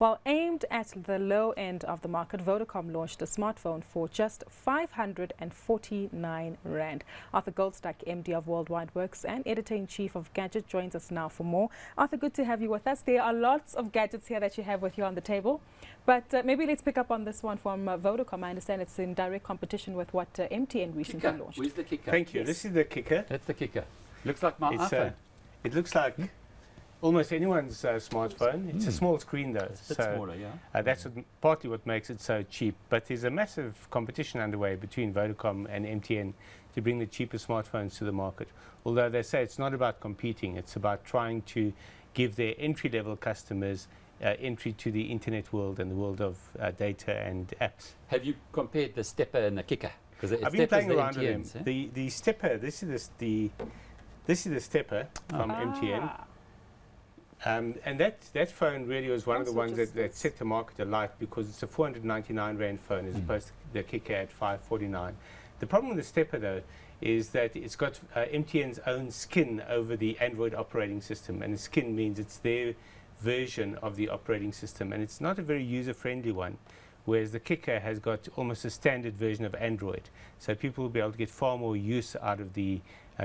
Well, aimed at the low end of the market, Vodacom launched a smartphone for just 549 Rand. Arthur Goldstuck, MD of Worldwide Worx and editor-in-chief of Gadget, joins us now for more. Arthur, good to have you with us. There are lots of gadgets here that you have with you on the table, but maybe let's pick up on this one from Vodacom. I understand it's in direct competition with what MTN recently launched. Where's the kicker? Thank you. Yes. This is the kicker. That's the kicker. Looks like my iPhone. It looks like almost anyone's smartphone. It's a small screen though. It's a bit smaller, yeah. That's partly what makes it so cheap. But there's a massive competition underway between Vodacom and MTN to bring the cheapest smartphones to the market. Although they say it's not about competing, it's about trying to give their entry-level customers entry to the internet world and the world of data and apps. Have you compared the stepper and the kicker? Because I've been playing around with them. The stepper, this is the stepper from MTN. And that phone really was one of the ones that set the market alight, because it's a 499 Rand phone as opposed to the kicker at 549. The problem with the stepper though is that it's got MTN's own skin over the Android operating system, and the skin means it's their version of the operating system, and it's not a very user-friendly one, whereas the kicker has got almost a standard version of Android, so people will be able to get far more use out of the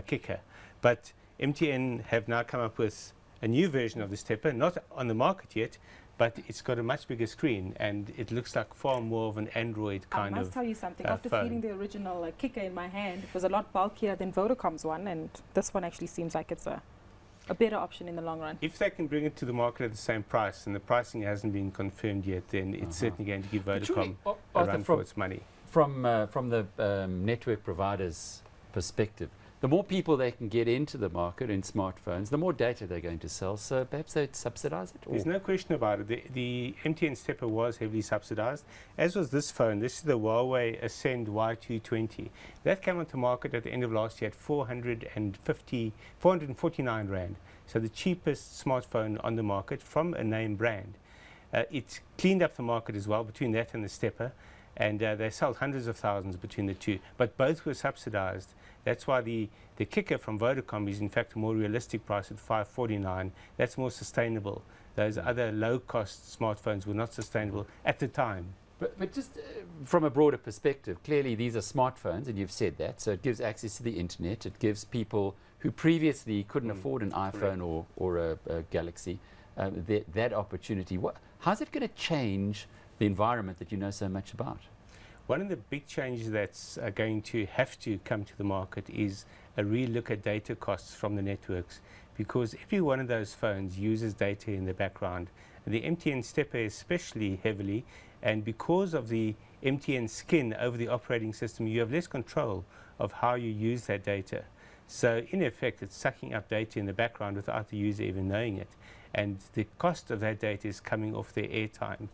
kicker. But MTN have now come up with a new version of the stepper, not on the market yet, but it's got a much bigger screen and it looks like far more of an Android kind of I must tell you something, after phone. feeling the original kicker in my hand, it was a lot bulkier than Vodacom's one, and this one actually seems like it's a better option in the long run. If they can bring it to the market at the same price, and the pricing hasn't been confirmed yet, then it's certainly going to give Vodacom a run for its money. From the network provider's perspective, the more people they can get into the market in smartphones, the more data they're going to sell. So perhaps they'd subsidize it? There's no question about it. The MTN stepper was heavily subsidized, as was this phone. This is the Huawei Ascend Y220. That came onto market at the end of last year at 449 Rand. So the cheapest smartphone on the market from a name brand. It's cleaned up the market as well between that and the stepper. And they sold hundreds of thousands between the two, but both were subsidized. That's why the kicker from Vodacom is in fact a more realistic price at 549. That's more sustainable. Those other low-cost smartphones were not sustainable at the time. But just from a broader perspective, clearly these are smartphones, and you've said that, so it gives access to the internet. It gives people who previously couldn't afford an iPhone or a Galaxy that opportunity. How's it going to change the environment that you know so much about? One of the big changes that's going to have to come to the market is a relook at data costs from the networks, because every one of those phones uses data in the background. The MTN stepper especially heavily, and because of the MTN skin over the operating system, you have less control of how you use that data. So in effect, it's sucking up data in the background without the user even knowing it. And the cost of that data is coming off their airtime.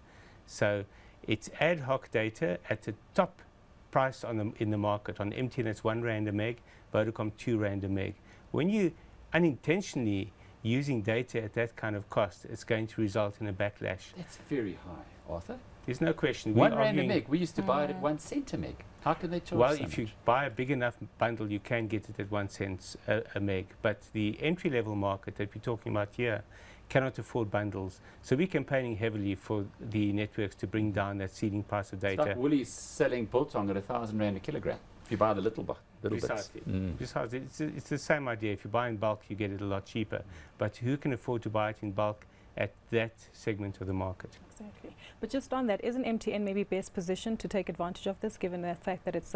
So it's ad hoc data at the top price in the market. On MTN, it's 1 Rand a meg, Vodacom 2 Rand a meg. When you unintentionally using data at that kind of cost, it's going to result in a backlash. That's very high, Arthur. There's no question. 1 Rand a meg. We used to buy it at 1 cent a meg. How can they charge Well, so if you much? buy a big enough bundle, you can get it at 1 cent a meg. But the entry-level market that we're talking about here cannot afford bundles. So we're campaigning heavily for the networks to bring down that ceiling price of data. It's like Woolies selling biltong at 1,000 Rand a kilogram if you buy the little Precisely. bits. Precisely. It's the same idea. If you buy in bulk, you get it a lot cheaper. But who can afford to buy it in bulk at that segment of the market? Exactly. But just on that, isn't MTN maybe best positioned to take advantage of this, given the fact that it's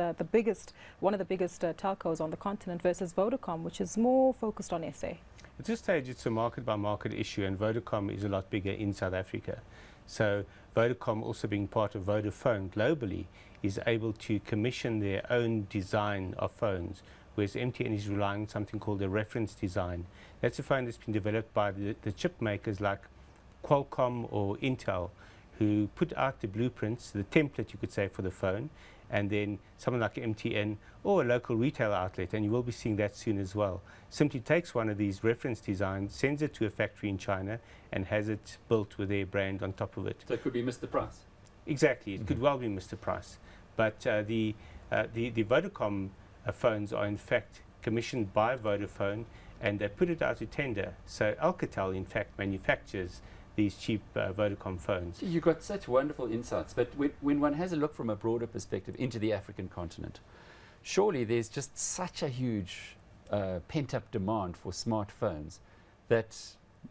one of the biggest telcos on the continent, versus Vodacom, which is more focused on SA? At this stage, it's a market-by-market issue, and Vodacom is a lot bigger in South Africa. So Vodacom, also being part of Vodafone globally, is able to commission their own design of phones, whereas MTN is relying on something called a reference design. That's a phone that's been developed by the chip makers like Qualcomm or Intel, who put out the blueprints, the template you could say for the phone, and then someone like MTN or a local retail outlet, and you will be seeing that soon as well, simply takes one of these reference designs, sends it to a factory in China, and has it built with their brand on top of it. So it could be Mr. Price. Exactly, it could well be Mr. Price. But the Vodacom phones are in fact commissioned by Vodafone, and they put it out to tender. So Alcatel, in fact, manufactures these cheap Vodacom phones. You've got such wonderful insights, but when one has a look from a broader perspective into the African continent, surely there's just such a huge pent-up demand for smartphones that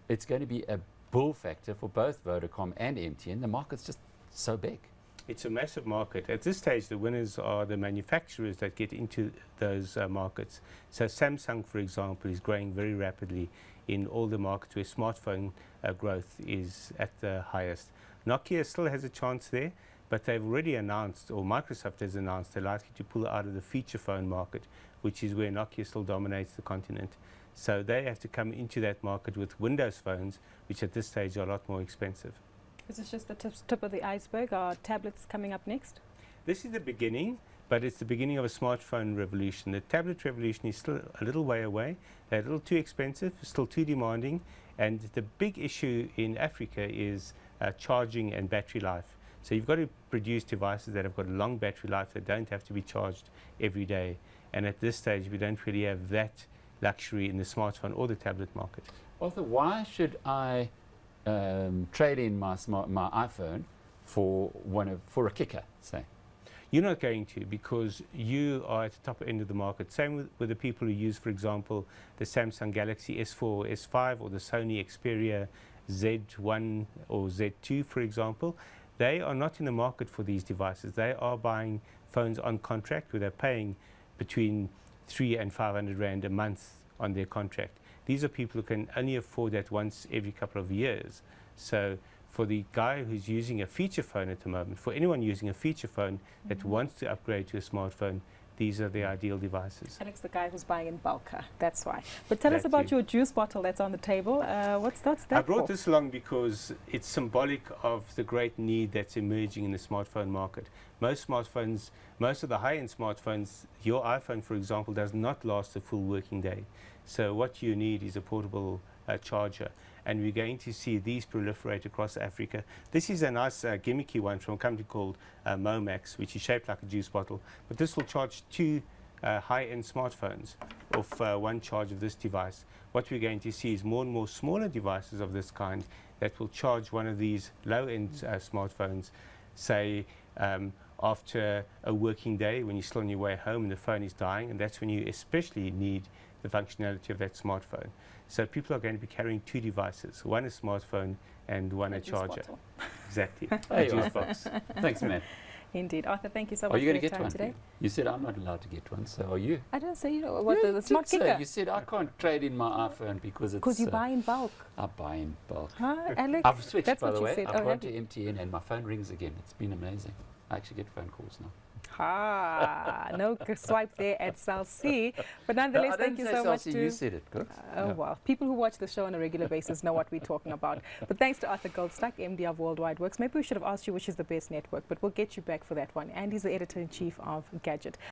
it's going to be a bull factor for both Vodacom and MTN. The market's just so big. It's a massive market. At this stage, the winners are the manufacturers that get into those markets. So Samsung, for example, is growing very rapidly in all the markets where smartphone growth is at the highest. Nokia still has a chance there, but they've already announced, or Microsoft has announced, they're likely to pull out of the feature phone market, which is where Nokia still dominates the continent. So they have to come into that market with Windows phones, which at this stage are a lot more expensive. Is this just the tip of the iceberg? Are tablets coming up next? This is the beginning, but it's the beginning of a smartphone revolution. The tablet revolution is still a little way away. They're a little too expensive, still too demanding, and the big issue in Africa is charging and battery life. So you've got to produce devices that have got a long battery life that don't have to be charged every day. And at this stage, we don't really have that luxury in the smartphone or the tablet market. Arthur, why should I trade in my iPhone for a kicker, say? You're not going to, because you are at the top end of the market. Same with the people who use, for example, the Samsung Galaxy S4 or S5 or the Sony Xperia Z1 or Z2, for example. They are not in the market for these devices. They are buying phones on contract where they're paying between 300 and 500 Rand a month on their contract. These are people who can only afford that once every couple of years. So for the guy who's using a feature phone at the moment, for anyone using a feature phone that wants to upgrade to a smartphone, these are the ideal devices. Alex, the guy who's buying in bulk, that's why. But tell us about your juice bottle that's on the table. What's that I brought this along because it's symbolic of the great need that's emerging in the smartphone market. Most smartphones, most of the high-end smartphones, your iPhone, for example, does not last a full working day. So what you need is a portable charger. And we're going to see these proliferate across Africa. This is a nice gimmicky one from a company called Momax, which is shaped like a juice bottle. But this will charge two high-end smartphones off one charge of this device. What we're going to see is more and more smaller devices of this kind that will charge one of these low-end smartphones, say, after a working day when you're still on your way home and the phone is dying, and that's when you especially need the functionality of that smartphone. So people are going to be carrying two devices, one a smartphone and one a charger. Exactly. Hey, a juice box. Thanks, man. Indeed. Arthur, thank you so Are much you for going to your get time one today. You said I'm not allowed to get one, so are you? I didn't say, what, the smart did kicker. say. You said I can't trade in my iPhone because it's... Because you buy in bulk. I buy in bulk. Alex, I've switched, that's by what the you way. said. I've gone to MTN and my phone rings again. It's been amazing. I actually get phone calls now. No swipe there at Cell C. But nonetheless, thank you so much. You said it, good. Well, people who watch the show on a regular basis know what we're talking about. But thanks to Arthur Goldstuck, MD of Worldwide Worx. Maybe we should have asked you which is the best network, but we'll get you back for that one. And he's the editor-in-chief of Gadget.